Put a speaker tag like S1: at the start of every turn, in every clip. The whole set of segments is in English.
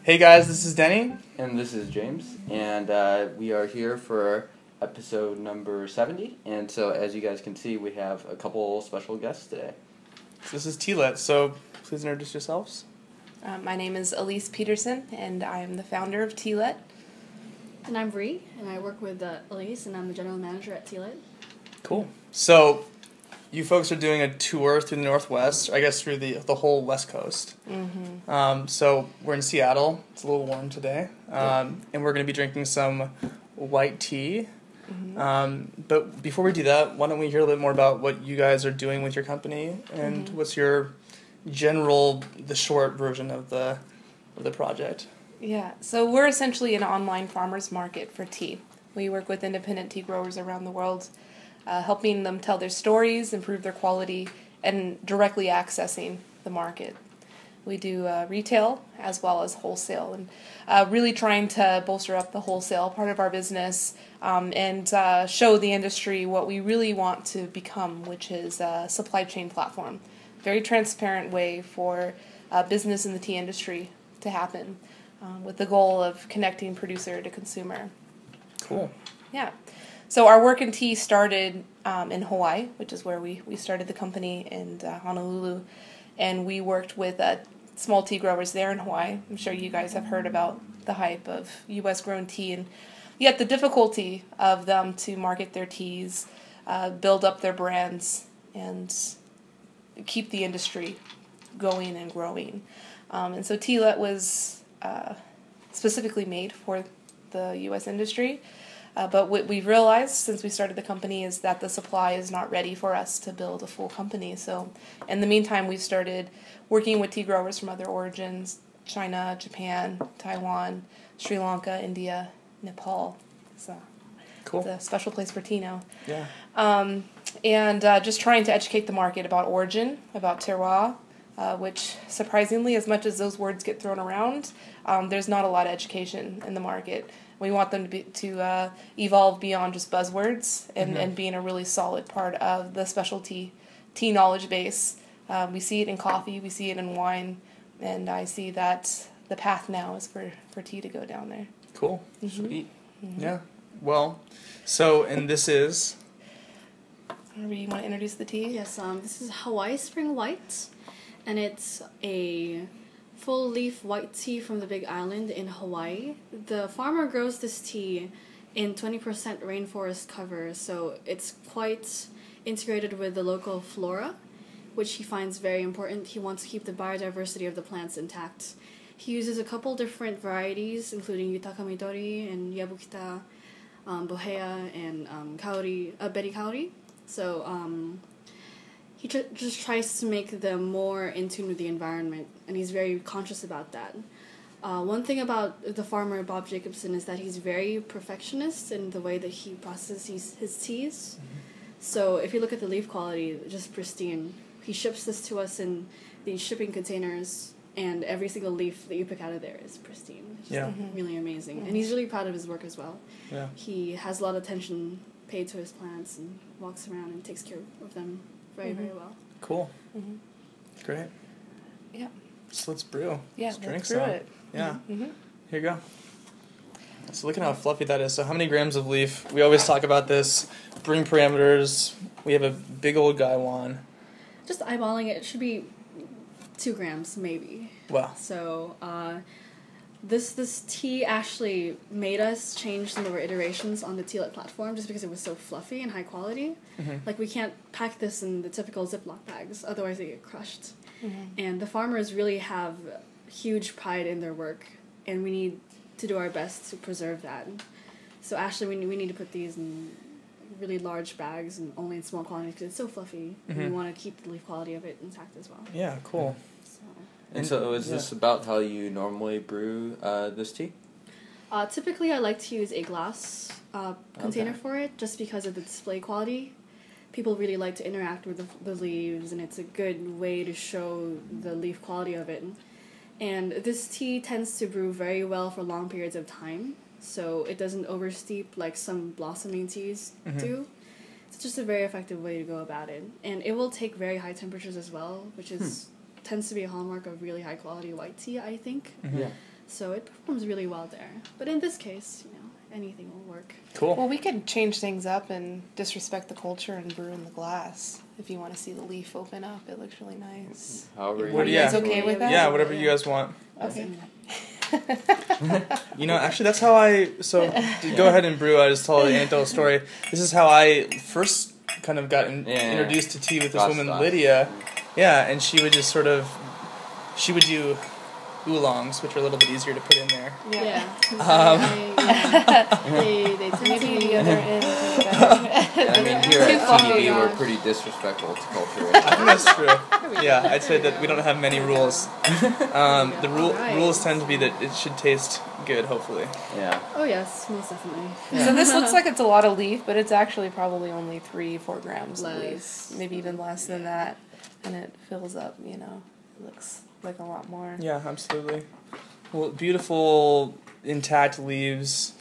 S1: Hey guys, this is Denny.
S2: And this is James, and we are here for episode number 70, and so as you guys can see, we have a couple special guests today.
S1: So this is Tealet, so please introduce yourselves.
S3: My name is Elyse Peterson, and I am the founder of Tealet.
S4: And I'm Bree, and I work with Elyse, and I'm the general manager at Tealet.
S1: Cool. So, you folks are doing a tour through the Northwest, I guess through the whole West Coast.
S3: Mm-hmm.
S1: So, we're in Seattle. It's a little warm today. And we're going to be drinking some white tea.
S3: Mm-hmm.
S1: But before we do that, why don't we hear a little bit more about what you guys are doing with your company, and what's your the short version of the project?
S3: Yeah, so we're essentially an online farmers market for tea. We work with independent tea growers around the world, helping them tell their stories, improve their quality, and directly accessing the market. We do retail as well as wholesale, and really trying to bolster up the wholesale part of our business and show the industry what we really want to become, which is a supply chain platform. Very transparent way for business in the tea industry to happen, with the goal of connecting producer to consumer.
S1: Cool.
S3: Yeah. So our work in tea started in Hawaii, which is where we started the company in Honolulu, and we worked with small tea growers there in Hawaii. I'm sure you guys have heard about the hype of U.S. grown tea, and yet the difficulty of them to market their teas, build up their brands, and keep the industry going and growing. And so Tealet was specifically made for the U.S. industry. But what we've realized since we started the company is that the supply is not ready for us to build a full company. So in the meantime, we've started working with tea growers from other origins: China, Japan, Taiwan, Sri Lanka, India, Nepal. So
S1: Cool.
S3: It's a special place for tea now.
S1: Yeah.
S3: And just trying to educate the market about origin, about terroir, which surprisingly, as much as those words get thrown around, there's not a lot of education in the market. We want them to evolve beyond just buzzwords and being a really solid part of the specialty tea knowledge base. We see it in coffee, we see it in wine, and I see that the path now is for tea to go down there.
S1: Cool.
S3: Mm-hmm.
S1: Sweet. Yeah. Well, so, and this is...
S3: You want to introduce the tea?
S4: Yes, this is Hawaii Spring White, and it's a full leaf white tea from the Big Island in Hawaii. The farmer grows this tea in 20% rainforest cover, so it's quite integrated with the local flora, which he finds very important. He wants to keep the biodiversity of the plants intact. He uses a couple different varieties, including Yutaka Midori and Yabukita, Bohea, and Betty Kaori. So he just tries to make them more in tune with the environment, and he's very conscious about that. One thing about the farmer, Bob Jacobson, is that he's very perfectionist in the way that he processes his teas. So if you look at the leaf quality, just pristine. He ships this to us in these shipping containers, and every single leaf that you pick out of there is pristine. It's just really amazing. And he's really proud of his work as well.
S1: Yeah.
S4: He has a lot of attention paid to his plants and walks around and takes care of them very, very well.
S1: Cool. Great.
S3: Yeah.
S1: So let's brew.
S3: Yeah,
S1: let's drink
S3: let's brew
S1: some.
S3: it.
S1: Yeah.
S3: Mm-hmm.
S1: Here you go. So look at how fluffy that is. So how many grams of leaf? We always talk about this. Brewing parameters. We have a big old gaiwan.
S4: Just eyeballing it, it should be 2 grams, maybe.
S1: Wow.
S4: So, this tea actually made us change some of our iterations on the Tealet platform just because it was so fluffy and high quality. Like, we can't pack this in the typical Ziploc bags, otherwise they get crushed. And the farmers really have huge pride in their work, and we need to do our best to preserve that. So actually, we need to put these in really large bags and only in small quantities because it's so fluffy. And we want to keep the leaf quality of it intact as well.
S1: Yeah, cool.
S2: And so is this about how you normally brew this tea?
S4: Typically, I like to use a glass container for it just because of the display quality. People really like to interact with the leaves, and it's a good way to show the leaf quality of it. And this tea tends to brew very well for long periods of time, so it doesn't oversteep like some blossoming teas do. It's just a very effective way to go about it. And it will take very high temperatures as well, which is tends to be a hallmark of really high quality white tea, I think.
S2: Yeah.
S4: So it performs really well there. But in this case, anything will work.
S1: Cool.
S3: Well, we could change things up and disrespect the culture and brew in the glass. If you want to see the leaf open up, it looks really nice.
S2: However,
S3: Are you guys okay with that?
S1: Yeah, whatever you guys want.
S3: Okay.
S1: Actually, that's how to go ahead and brew. I just told the anecdotal story. This is how I first kind of got introduced to tea with this woman, Lydia. Yeah, and she would just she would do oolongs, which are a little bit easier to put in there.
S4: Yeah. They tend to be
S3: the other end.
S2: I mean, here at TeaDB, we're pretty disrespectful to culture.
S1: I think that's true. Yeah, I'd say that we don't have many rules. The rules tend to be that it should taste good, hopefully.
S2: Yeah.
S4: Oh yes, most definitely.
S3: So this looks like it's a lot of leaf, but it's actually probably only 3-4 grams of leaf, maybe even less than that, and it fills up. It looks like a lot more.
S1: Yeah, absolutely. Well, beautiful intact leaves.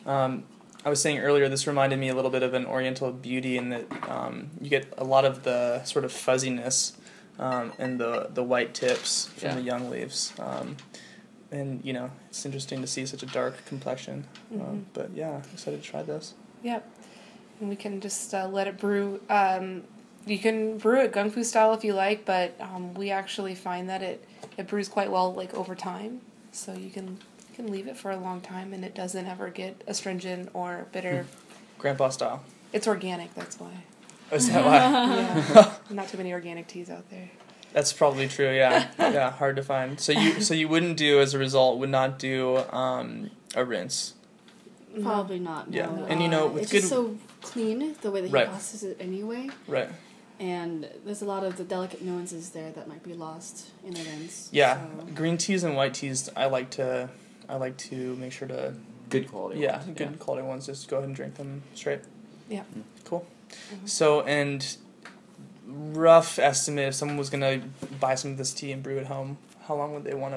S1: I was saying earlier, this reminded me a little bit of an Oriental beauty in that you get a lot of the sort of fuzziness and the white tips from the young leaves. And, it's interesting to see such a dark complexion. But, yeah, excited to try this.
S3: Yep. And we can just let it brew. You can brew it gung fu style if you like, but we actually find that it brews quite well over time. So you can leave it for a long time and it doesn't ever get astringent or bitter.
S1: Grandpa style.
S3: It's organic, that's why.
S1: Oh, is that why?
S3: Yeah. Not too many organic teas out there.
S1: That's probably true, yeah. Yeah, hard to find. So you would not do a rinse.
S4: Probably not.
S1: Yeah.
S4: No.
S1: And with
S4: it's
S1: good
S4: just so clean the way that he processes it anyway.
S1: Right.
S4: And there's a lot of the delicate nuances there that might be lost in a rinse.
S1: Yeah,
S4: so.
S1: Green teas and white teas, I like to make sure to
S2: good quality.
S1: Yeah, ones. Good quality ones. Just go ahead and drink them straight.
S3: Yeah.
S1: Cool. So, and rough estimate, if someone was gonna buy some of this tea and brew at home, how long would they want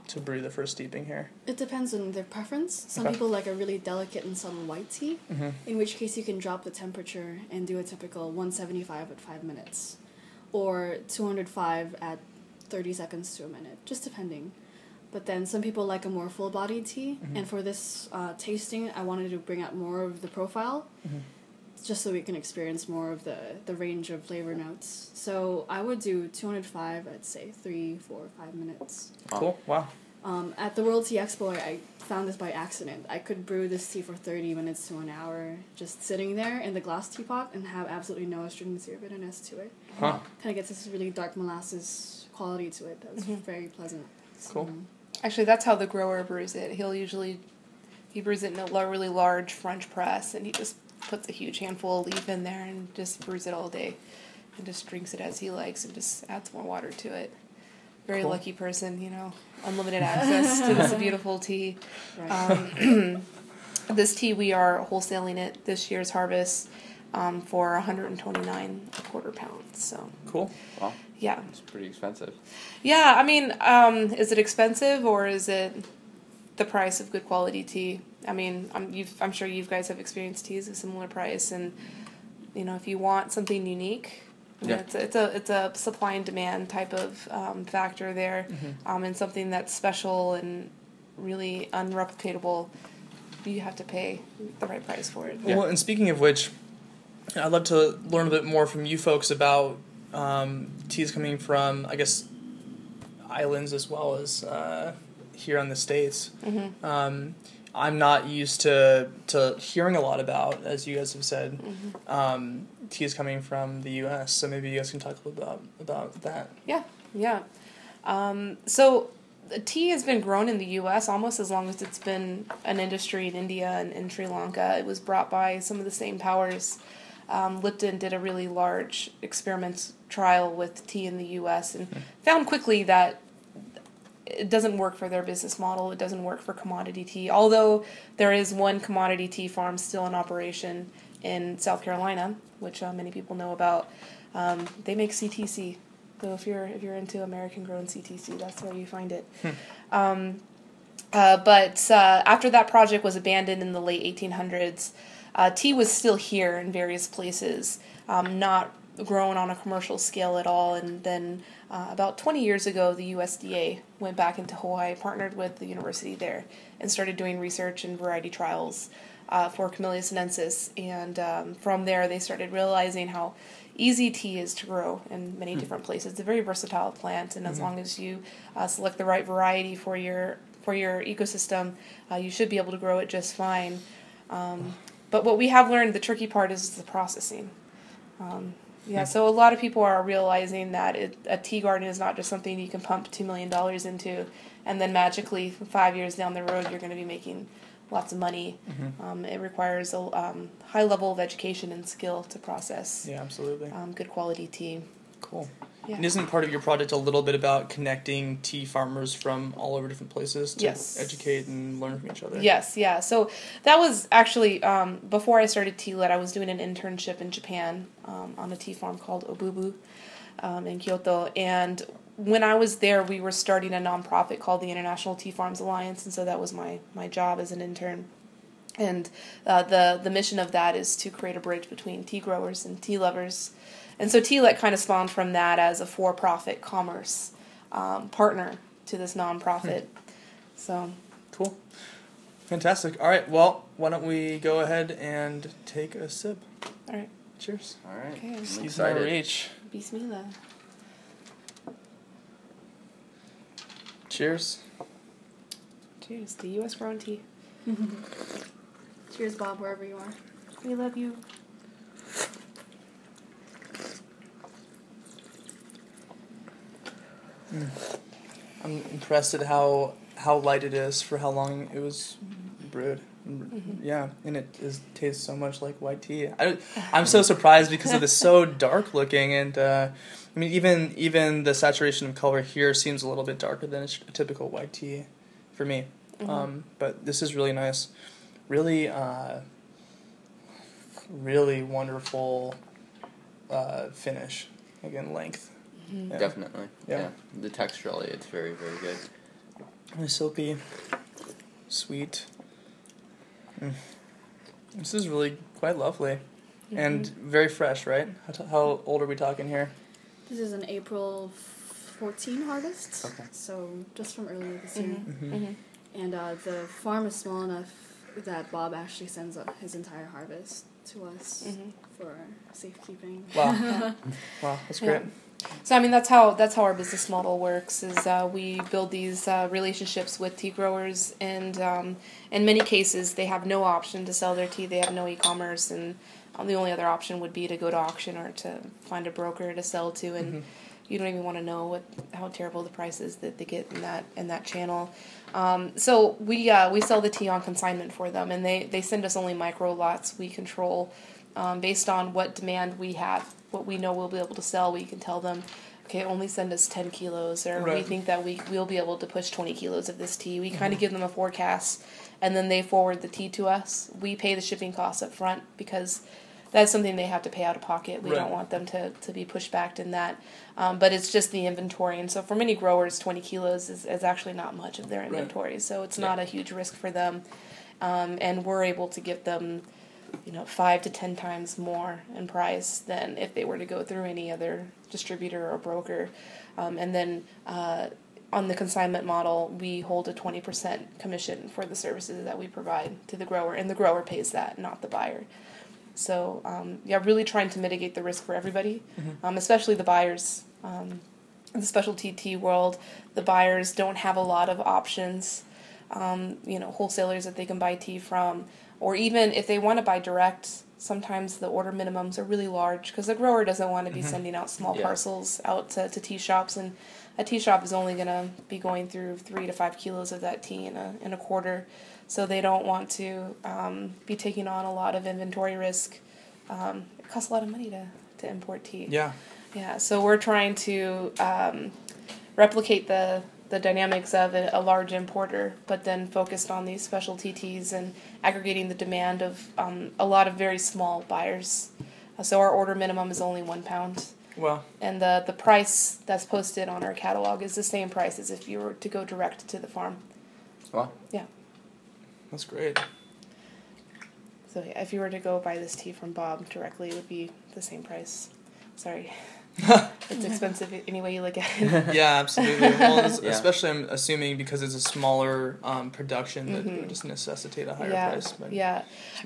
S1: to brew the first steeping here?
S4: It depends on their preference. Some people like a really delicate and subtle white tea, in which case you can drop the temperature and do a typical 175 at 5 minutes, or 205 at 30 seconds to a minute, just depending. But then some people like a more full-bodied tea, and for this tasting, I wanted to bring out more of the profile, just so we can experience more of the range of flavor notes. So I would do 205 at, say, 3, 4, 5 minutes.
S1: Cool, wow.
S4: At the World Tea Expo, I found this by accident. I could brew this tea for 30 minutes to an hour, just sitting there in the glass teapot and have absolutely no astringency or bitterness to it.
S1: Huh.
S4: Kind of gets this really dark molasses quality to it that's very pleasant. So,
S1: cool.
S3: Actually, that's how the grower brews it. He brews it in a really large French press, and he just puts a huge handful of leaf in there and just brews it all day and just drinks it as he likes and just adds more water to it. Very lucky person, unlimited access to this beautiful tea.
S4: right.
S3: This tea, we are wholesaling it this year's harvest for $129.25 pounds. So
S1: cool.
S2: Wow.
S3: Yeah.
S2: It's pretty expensive.
S3: Yeah, I mean, is it expensive or is it the price of good quality tea? I mean, I'm sure you guys have experienced teas of similar price, and if you want something unique, it's a supply and demand type of factor there, and something that's special and really unreplicatable. You have to pay the right price for it.
S1: Well, and speaking of which, I'd love to learn a bit more from you folks about teas coming from, I guess, islands as well as here in the States. I'm not used to hearing a lot about, as you guys have said, teas coming from the U.S., so maybe you guys can talk a little about that.
S3: Yeah. So tea has been grown in the U.S. almost as long as it's been an industry in India and in Sri Lanka. It was brought by some of the same powers. Lipton did a really large experiment trial with tea in the U.S. and found quickly that it doesn't work for their business model. It doesn't work for commodity tea. Although there is one commodity tea farm still in operation in South Carolina, which many people know about. They make CTC. So if you're into American-grown CTC, that's where you find it. But after that project was abandoned in the late 1800s, tea was still here in various places, not grown on a commercial scale at all. And then about 20 years ago, the USDA went back into Hawaii, partnered with the university there, and started doing research and variety trials for Camellia sinensis. And from there, they started realizing how easy tea is to grow in many different places. It's a very versatile plant, and as long as you select the right variety for your ecosystem, you should be able to grow it just fine. But what we have learned, the tricky part is the processing. So a lot of people are realizing that a tea garden is not just something you can pump $2 million into, and then magically 5 years down the road you're going to be making lots of money. It requires a high level of education and skill to process.
S1: Yeah, absolutely.
S3: Good quality tea.
S1: Cool.
S3: Yeah.
S1: And isn't part of your project a little bit about connecting tea farmers from all over different places to educate and learn from each other?
S3: Yes, yeah. So that was actually, before I started Tealet, I was doing an internship in Japan on a tea farm called Obubu in Kyoto. And when I was there, we were starting a nonprofit called the International Tea Farms Alliance, and so that was my job as an intern. And the mission of that is to create a bridge between tea growers and tea lovers. And so Tealet kind of spawned from that as a for-profit commerce partner to this nonprofit. So
S1: cool. Fantastic. All right, well, why don't we go ahead and take a sip?
S3: All right.
S1: Cheers.
S2: All right.
S3: Okay.
S2: I'm
S1: Use our
S2: excited.
S1: reach.
S3: Bismillah.
S1: Cheers.
S3: Cheers to U.S. grown tea.
S4: Cheers, Bob, wherever you are.
S3: We love you.
S1: I'm impressed at how light it is for how long it was brewed. Yeah, and it tastes so much like white tea. I'm so surprised because it is so dark looking, and I mean even the saturation of color here seems a little bit darker than a typical white tea for me. But this is really nice, really really wonderful finish. Again, length. Yeah.
S2: Definitely.
S1: Yeah.
S2: The texturally, it's very, very good.
S1: Really silky, sweet. This is really quite lovely, and very fresh, right? How old are we talking here?
S4: This is an April 14 harvest.
S2: Okay.
S4: So just from earlier this year. And the farm is small enough that Bob actually sends up his entire harvest to us for safekeeping.
S1: Wow. Wow, that's great.
S3: Yeah. So I mean that's how our business model works. Is we build these relationships with tea growers, and in many cases they have no option to sell their tea. They have no e-commerce, and the only other option would be to go to auction or to find a broker to sell to, and you don't even want to know how terrible the price is that they get in that channel. So we sell the tea on consignment for them, and they send us only micro lots. We control based on what demand we have, what we know we'll be able to sell. We can tell them, okay, only send us 10 kilos, or we think that we'll be able to push 20 kilos of this tea. We kind of give them a forecast, and then they forward the tea to us. We pay the shipping costs up front because that's something they have to pay out of pocket. We don't want them to be pushed back in that. But it's just the inventory. And so for many growers, 20 kilos is actually not much of their inventory. So it's not a huge risk for them. And we're able to give them 5 to 10 times more in price than if they were to go through any other distributor or broker. And then on the consignment model, we hold a 20% commission for the services that we provide to the grower, and the grower pays that, not the buyer. So, really trying to mitigate the risk for everybody, especially the buyers. In the specialty tea world, the buyers don't have a lot of options, wholesalers that they can buy tea from, or even if they want to buy direct, sometimes the order minimums are really large because the grower doesn't want to be sending out small parcels out to tea shops, and a tea shop is only going to be going through 3 to 5 kilos of that tea in a quarter. So they don't want to be taking on a lot of inventory risk. It costs a lot of money to import tea. Yeah. Yeah. So we're trying to replicate the dynamics of a large importer, but then focused on these specialty teas and aggregating the demand of a lot of very small buyers. So our order minimum is only 1 pound. Wow. And the price that's posted on our catalog is the same price as if you were to go direct to the farm.
S2: Wow.
S3: Yeah.
S1: That's great. So yeah, if you were to go buy this tea from Bob directly, it would be the same price.
S3: Sorry. It's expensive any way you look at it.
S1: Yeah, absolutely. Well, especially I'm assuming because it's a smaller production that would just necessitate a higher price. But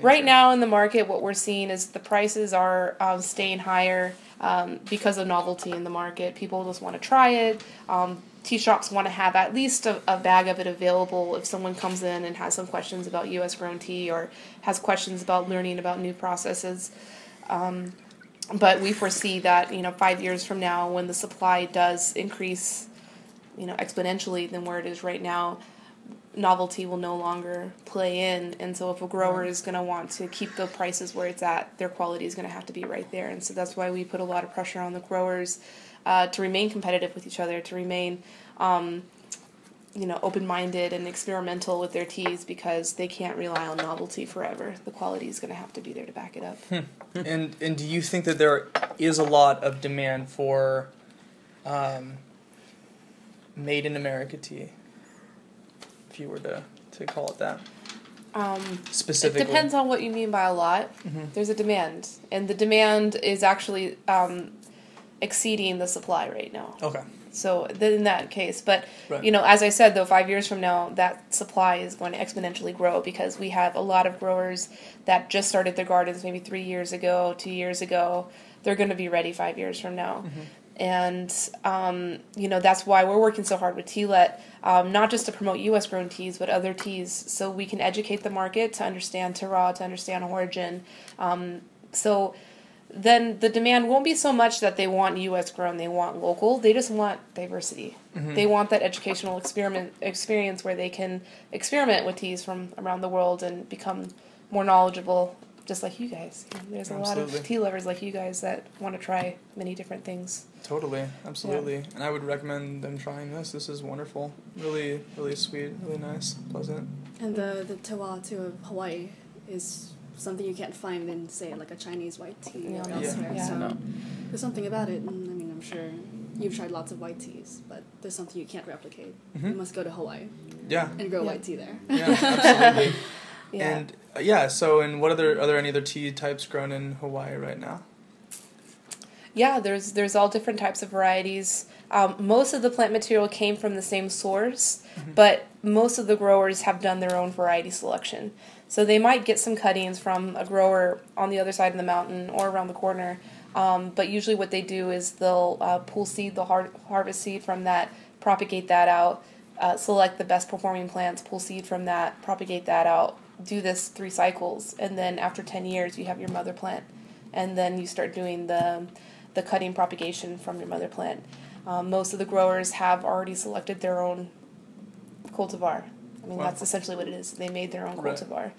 S3: Right now in the market, what we're seeing is the prices are staying higher because of novelty in the market. People just want to try it. Tea shops want to have at least a bag of it available if someone comes in and has some questions about U.S. grown tea or has questions about learning about new processes. But we foresee that, 5 years from now, when the supply does increase, exponentially than where it is right now, novelty will no longer play in. And so if a grower is going to want to keep the prices where it's at, their quality is going to have to be right there. And so that's why we put a lot of pressure on the growers to remain competitive with each other, to remain, open-minded and experimental with their teas, because they can't rely on novelty forever. The quality is going to have to be there to back it up.
S1: And do you think that there is a lot of demand for made in America tea, if you were to call it that? Specifically,
S3: it depends on what you mean by a lot. There's a demand, and the demand is actually exceeding the supply right now.
S1: Okay.
S3: So in that case, but as I said, though, 5 years from now, that supply is going to exponentially grow, because we have a lot of growers that just started their gardens maybe 3 years ago, 2 years ago. They're going to be ready 5 years from now. And, that's why we're working so hard with Tealet, not just to promote U.S. grown teas, but other teas, so we can educate the market to understand terroir, to understand origin. So then the demand won't be so much that they want U.S. grown, they want local, they just want diversity. They want that educational experience where they can experiment with teas from around the world and become more knowledgeable, just like you guys. There's a lot of tea lovers like you guys that want to try many different things.
S1: Totally, absolutely. And I would recommend them trying this. This is wonderful. Really, really sweet, really nice, pleasant.
S4: And the terroir, too, of Hawaii is something you can't find in, say, like a Chinese white tea or elsewhere. So there's something about it, and I mean, I'm sure you've tried lots of white teas, but there's something you can't replicate. You must go to Hawaii. And grow white tea there.
S1: Yeah, absolutely. And so and what are there any other tea types grown in Hawaii right now?
S3: Yeah, there's all different types of varieties. Most of the plant material came from the same source, but most of the growers have done their own variety selection. So they might get some cuttings from a grower on the other side of the mountain or around the corner, but usually what they do is they'll pull seed, they'll harvest seed from that, propagate that out, select the best performing plants, pull seed from that, propagate that out, do this 3 cycles, and then after 10 years you have your mother plant, and then you start doing the cutting propagation from your mother plant. Most of the growers have already selected their own cultivar. I mean, that's essentially what it is. They made their own cultivar,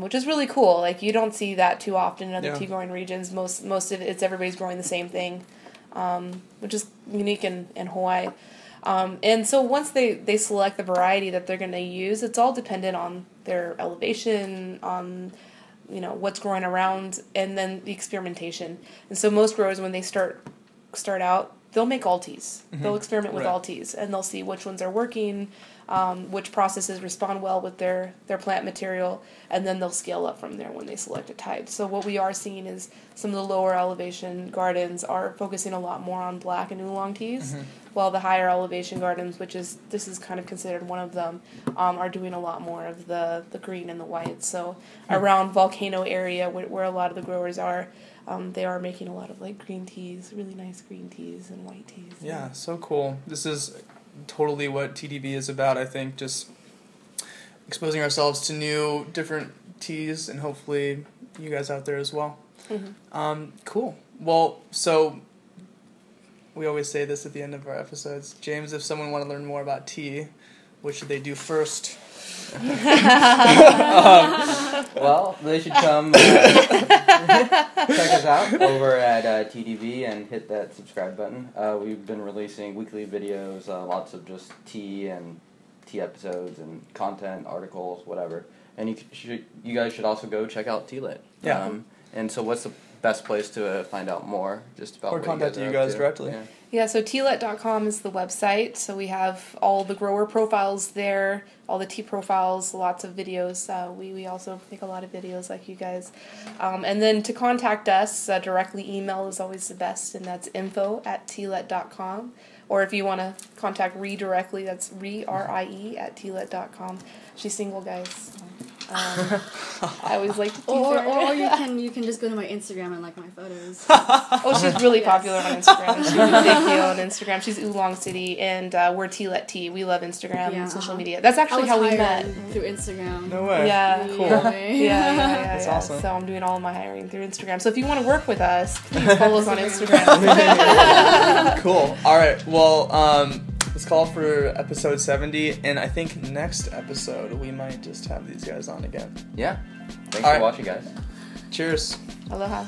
S3: which is really cool. Like, you don't see that too often in other tea growing regions. Most of it's everybody's growing the same thing, which is unique in Hawaii. And so once they select the variety that they're going to use, it's all dependent on their elevation, on what's growing around, and then the experimentation. And so most growers, when they start out, they'll make all teas. They'll experiment with all teas, and they'll see which ones are working, which processes respond well with their plant material, and then they'll scale up from there when they select a type. So what we are seeing is some of the lower elevation gardens are focusing a lot more on black and oolong teas, while the higher elevation gardens, this is kind of considered one of them, are doing a lot more of the green and the white. So around Volcano area, where a lot of the growers are, they are making a lot of green teas, really nice green teas and white teas.
S1: Yeah, so cool. This is totally what TeaDB is about, I think, just exposing ourselves to new, different teas, and hopefully you guys out there as well. Cool. Well, so we always say this at the end of our episodes. James, if someone want to learn more about tea, what should they do first?
S2: Well, they should come check us out over at TeaDB and hit that subscribe button. We've been releasing weekly videos, lots of just tea and tea episodes and content, articles, whatever. And you guys should also go check out Tealet.
S1: Yeah.
S2: And so what's best place to find out more just about
S1: Or
S2: what
S1: contact
S2: you
S1: you
S2: guys
S1: guys
S2: are up to.
S1: directly.
S2: Yeah.
S3: Yeah, so Tealet.com is the website. So we have all the grower profiles there, all the tea profiles, lots of videos. We also make a lot of videos like you guys. And then to contact us, directly email is always the best, and that's info@tealet.com. Or if you want to contact Ree directly, that's Rie at tealet.com. She's single, guys. I always like to tease
S4: Or
S3: her.
S4: you can just go to my Instagram and like my photos.
S3: Oh, she's really
S4: Yes.
S3: popular on Instagram. She's a big deal on Instagram. She's Oolong City, and we're Tealet Tea. We love Instagram and social media. That's
S4: I
S3: actually
S4: was
S3: how we
S4: hired
S3: met.
S4: through Instagram.
S1: No way.
S3: Yeah.
S1: Cool.
S3: Yeah.
S1: That's awesome.
S3: So I'm doing all of my hiring through Instagram. So if you want to work with us, please follow us on Instagram.
S1: Cool. All right. Well, let's call for episode 70, and I think next episode we might just have these guys on again.
S2: Yeah. Thanks
S1: All
S2: for
S1: right.
S2: watching, guys.
S1: Cheers.
S3: Aloha.